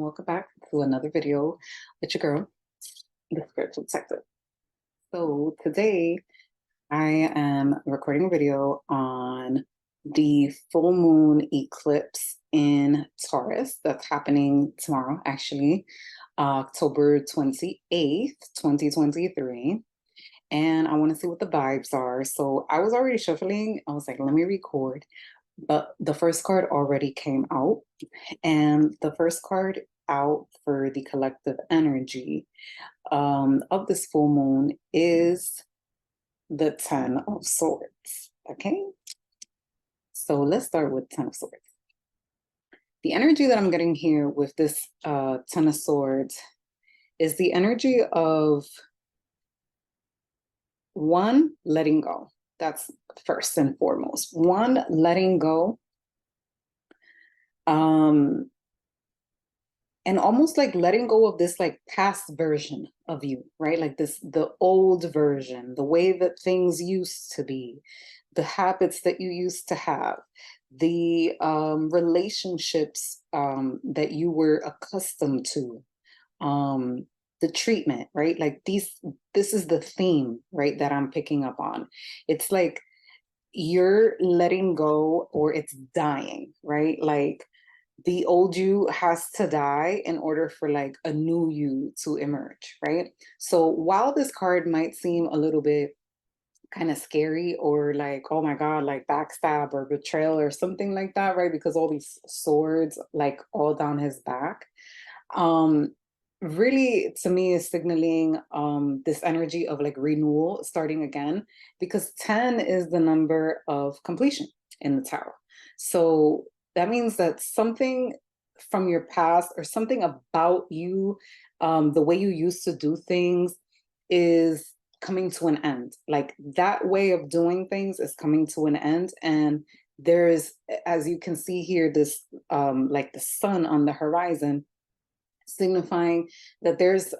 welcome back to another video with your girl, the spiritual detective. So today I am recording a video on the full moon eclipse in Taurus that's happening tomorrow, actually, October 28th, 2023. And I want to see what the vibes are. So I was already shuffling. I was like, let me record. But the first card already came out. And the first card out for the collective energy of this full moon is the Ten of Swords. Okay, so let's start with Ten of Swords. The energy that I'm getting here with this Ten of Swords is the energy of one, letting go. That's first and foremost. One, letting go. And almost like letting go of this like past version of you, right? Like the old version, the way that things used to be, the habits that you used to have, the relationships that you were accustomed to, the treatment, right? Like this is the theme, right, that I'm picking up on. It's like you're letting go or it's dying, right? Like the old you has to die in order for like a new you to emerge, right? So while this card might seem a little bit kind of scary or like, oh my God, like backstab or betrayal or something like that, right? Because all these swords like all down his back. Really to me is signaling this energy of like renewal, starting again, because 10 is the number of completion in the tarot. So that means that something from your past or something about you, the way you used to do things is coming to an end. Like that way of doing things is coming to an end. And there's, as you can see here, this like the sun on the horizon, signifying that there's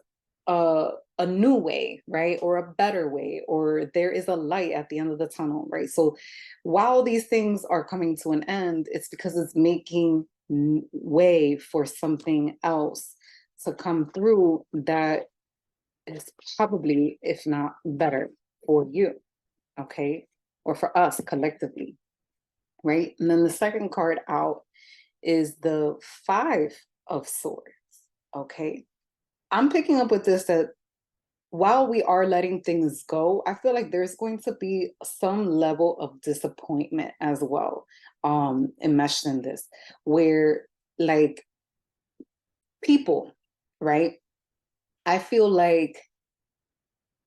a new way, right? Or a better way, or there is a light at the end of the tunnel, right? So while these things are coming to an end, it's because it's making way for something else to come through that is probably, if not better, for you, okay? Or for us collectively, right? And then the second card out is the Five of Swords, okay? I'm picking up with this that while we are letting things go, I feel like there's going to be some level of disappointment as well, enmeshed in this, where like people, right? I feel like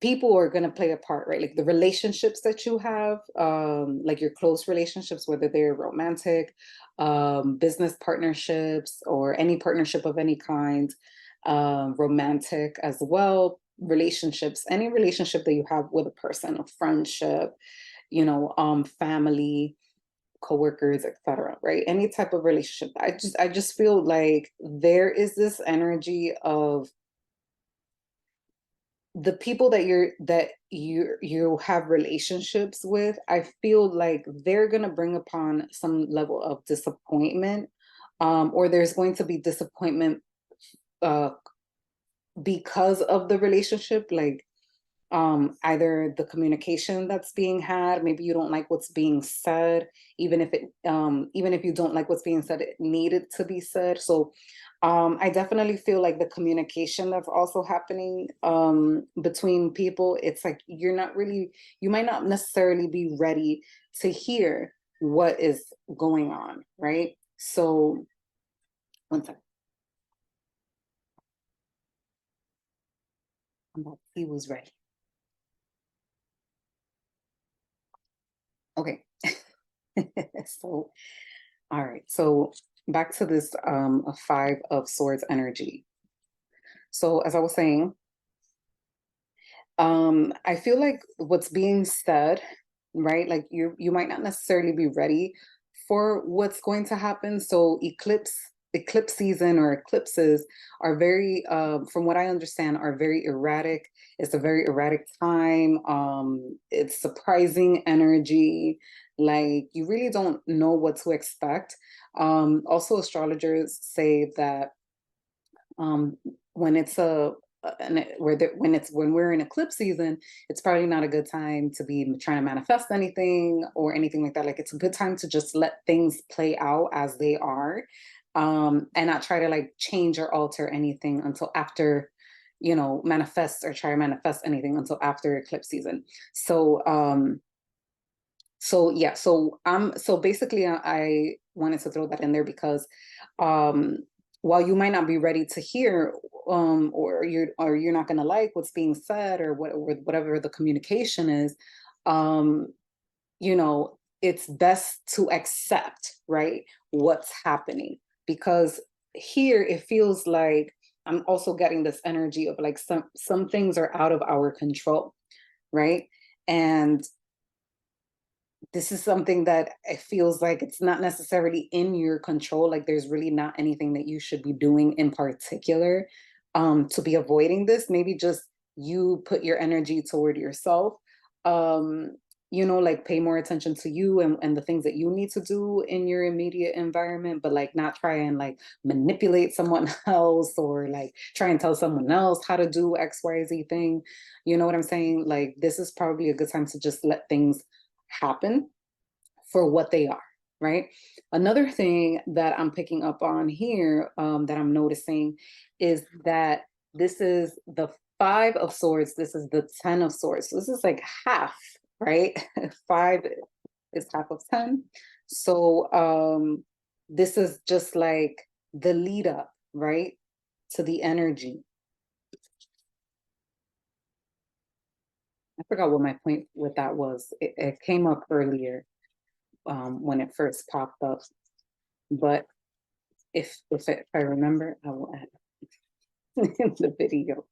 people are going to play a part, right? Like the relationships that you have, like your close relationships, whether they're romantic, business partnerships, or any partnership of any kind, romantic as well, relationships, any relationship that you have with a person, a friendship, family, coworkers, etc., right? Any type of relationship. I just feel like there is this energy of the people that you have relationships with. I feel like they're going to bring upon some level of disappointment, or there's going to be disappointment uh, because of the relationship, like either the communication that's being had, maybe you don't like what's being said, even if you don't like what's being said, it needed to be said. So I definitely feel like the communication that's also happening between people, it's like you might not necessarily be ready to hear what is going on, right? So one second. He was ready. Okay. So, all right. So back to this Five of Swords energy. So as I was saying, I feel like what's being said, right? Like you might not necessarily be ready for what's going to happen. So eclipse season or eclipses are very, from what I understand, are very erratic. It's a very erratic time. It's surprising energy. Like you really don't know what to expect. Also, astrologers say that um, when it's when we're in eclipse season, it's probably not a good time to be trying to manifest anything or anything like that. Like it's a good time to just let things play out as they are, and not try to like change or alter anything until after, manifest or try to manifest anything until after eclipse season. So yeah, so basically I wanted to throw that in there because um while you might not be ready to hear, or you're not going to like what's being said, or whatever the communication is, um it's best to accept, right, what's happening, because here it feels like I'm also getting this energy of like some things are out of our control, right? And this is something that it feels like it's not necessarily in your control. Like there's really not anything that you should be doing in particular, to be avoiding this. Maybe just you put your energy toward yourself, um, like pay more attention to you and the things that you need to do in your immediate environment, but like not try and like manipulate someone else, or like try and tell someone else how to do XYZ thing. You know what I'm saying? Like this is probably a good time to just let things happen for what they are, right? Another thing that I'm picking up on here, that I'm noticing, is that this is the Five of Swords, this is the Ten of Swords. So this is like half, right? Five is half of 10. So this is just like the lead up, right, to the energy. I forgot what my point with that was. It came up earlier, when it first popped up. But if I remember, I will add it in the video.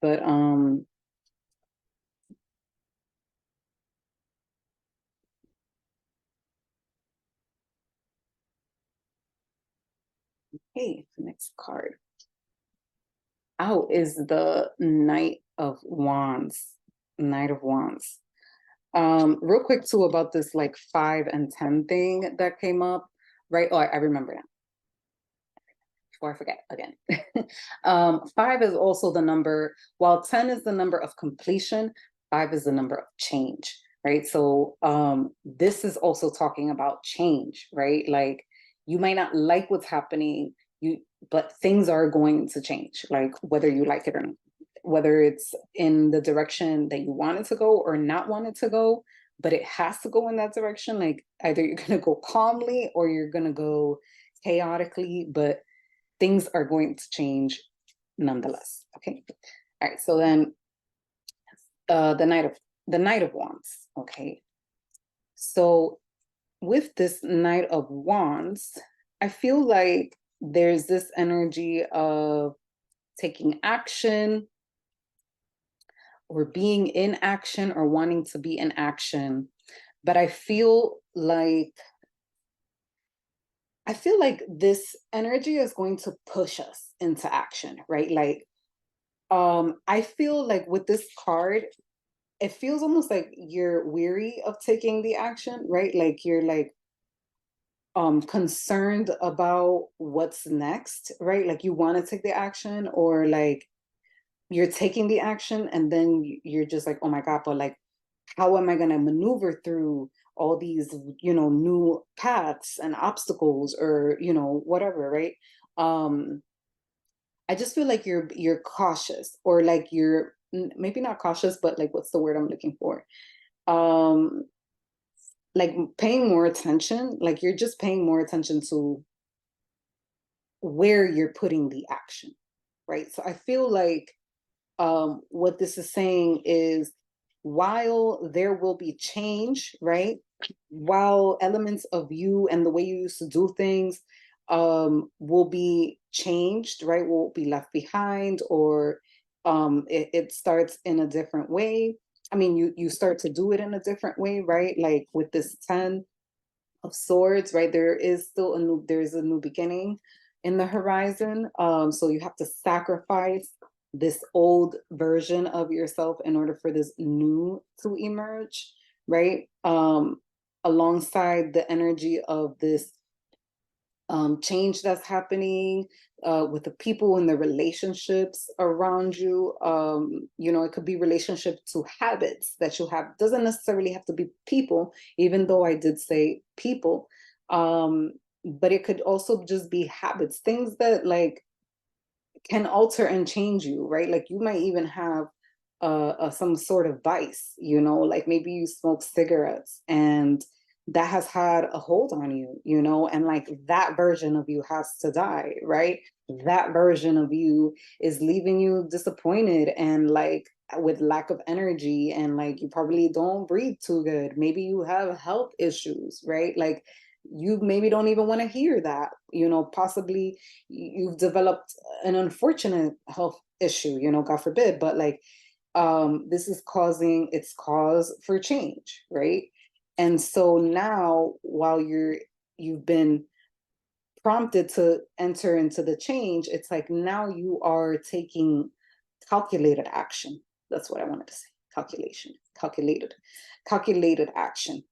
But hey, next card out is the Knight of Wands. Knight of Wands. Real quick too about this like 5 and 10 thing that came up, right? Oh, I remember now. Before I forget again. 5 is also the number, while 10 is the number of completion, 5 is the number of change, right? So this is also talking about change, right? Like you might not like what's happening, but things are going to change, like whether you like it or not, whether it's in the direction that you want it to go or not want it to go, but it has to go in that direction. Like either you're going to go calmly or you're going to go chaotically, but things are going to change nonetheless. Okay. All right. So then the Knight of Wands. Okay. So with this Knight of Wands, I feel like there's this energy of taking action, or being in action, or wanting to be in action. But I feel like this energy is going to push us into action, right? Like I feel like with this card, it feels almost like you're weary of taking the action, right? Like you're like concerned about what's next, right? Like you want to take the action, or like you're taking the action and then you're just like, oh my God, but like how am I going to maneuver through all these, new paths and obstacles, or whatever, right? um I just feel like you're cautious, or like you're maybe not cautious, but like what's the word I'm looking for? Um like paying more attention, like you're just paying more attention to where you're putting the action, right? So I feel like what this is saying is, while there will be change, right? While elements of you and the way you used to do things will be changed, right? Will be left behind, or it starts in a different way. I mean, you start to do it in a different way, right? Like with this 10 of Swords, right? There's a new beginning in the horizon. So you have to sacrifice this old version of yourself in order for this new to emerge, right? Alongside the energy of this change that's happening with the people and the relationships around you. You know, it could be relationship to habits that you have. Doesn't necessarily have to be people, even though I did say people. But it could also just be habits, things that like can alter and change you, right? Like you might even have some sort of vice, you know, like maybe you smoke cigarettes and that has had a hold on you, you know, and like that version of you has to die, right? That version of you is leaving you disappointed and like with lack of energy, and like you probably don't breathe too good. Maybe you have health issues, right? Like you maybe don't even want to hear that, you know, possibly you've developed an unfortunate health issue, you know, God forbid, but like this is causing its cause for change, right? And so now while you've been prompted to enter into the change, it's like now you are taking calculated action. That's what I wanted to say. Calculation, calculated action,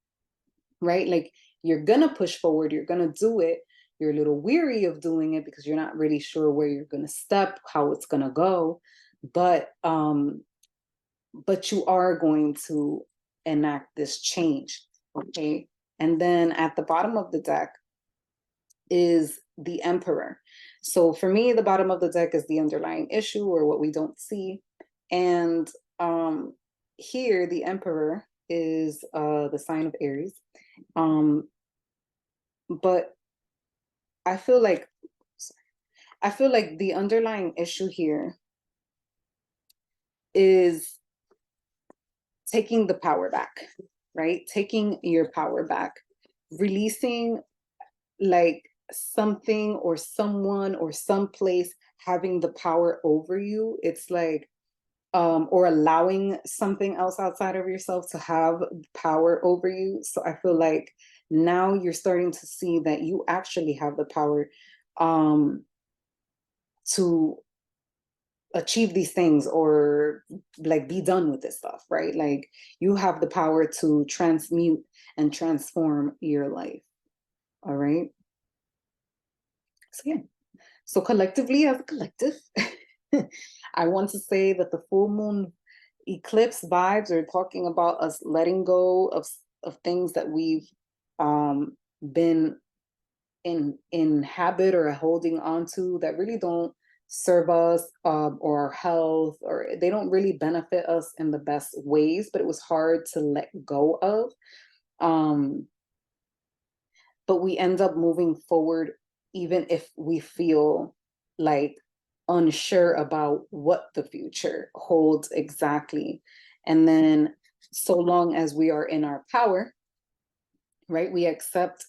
right? Like you're gonna push forward, you're gonna do it. You're a little weary of doing it because you're not really sure where you're gonna step, how it's gonna go, but you are going to enact this change, okay? And then at the bottom of the deck is the Emperor. So for me, the bottom of the deck is the underlying issue or what we don't see. And here, the Emperor is the sign of Aries. But I feel like the underlying issue here is taking the power back, right? Taking your power back, releasing like something or someone or someplace having the power over you. It's like, or allowing something else outside of yourself to have power over you. So I feel like now you're starting to see that you actually have the power to achieve these things or like be done with this stuff, right? Like you have the power to transmute and transform your life. All right. So yeah. So collectively, as a collective, I want to say that the full moon eclipse vibes are talking about us letting go of things that we've been in habit or holding on to that really don't serve us, or our health, or they don't really benefit us in the best ways, but it was hard to let go of. But we end up moving forward even if we feel like unsure about what the future holds exactly. And then so long as we are in our power, right, we accept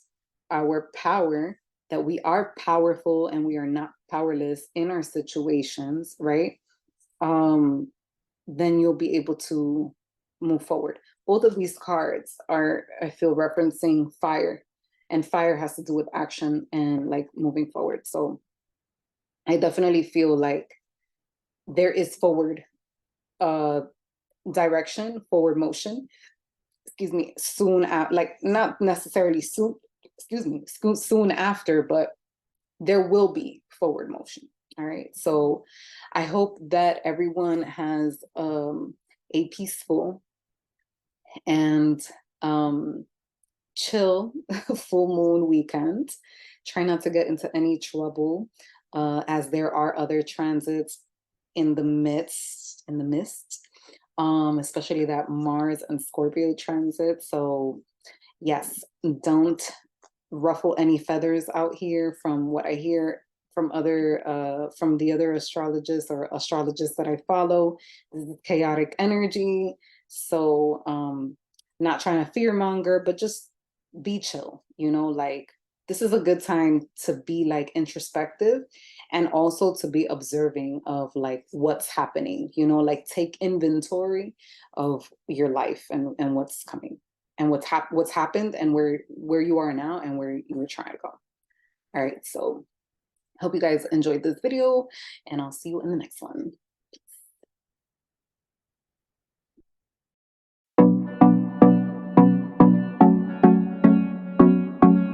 our power, that we are powerful and we are not powerless in our situations, right? Then you'll be able to move forward. Both of these cards are, I feel, referencing fire, and fire has to do with action and like moving forward. So I definitely feel like there is forward direction, forward motion, excuse me, soon at, like not necessarily soon, excuse me, soon after, but there will be forward motion. All right. So I hope that everyone has a peaceful and chill full moon weekend. Try not to get into any trouble, as there are other transits in the mist, especially that Mars and Scorpio transit. So yes, don't ruffle any feathers out here, from what I hear from from the other astrologists or astrologists that I follow. This is chaotic energy. So not trying to fear monger, but just be chill, you know, like this is a good time to be like introspective and also to be observing of like what's happening, you know, like take inventory of your life and what's coming and what's happened and where you are now and where you were trying to go. All right, so hope you guys enjoyed this video and I'll see you in the next one.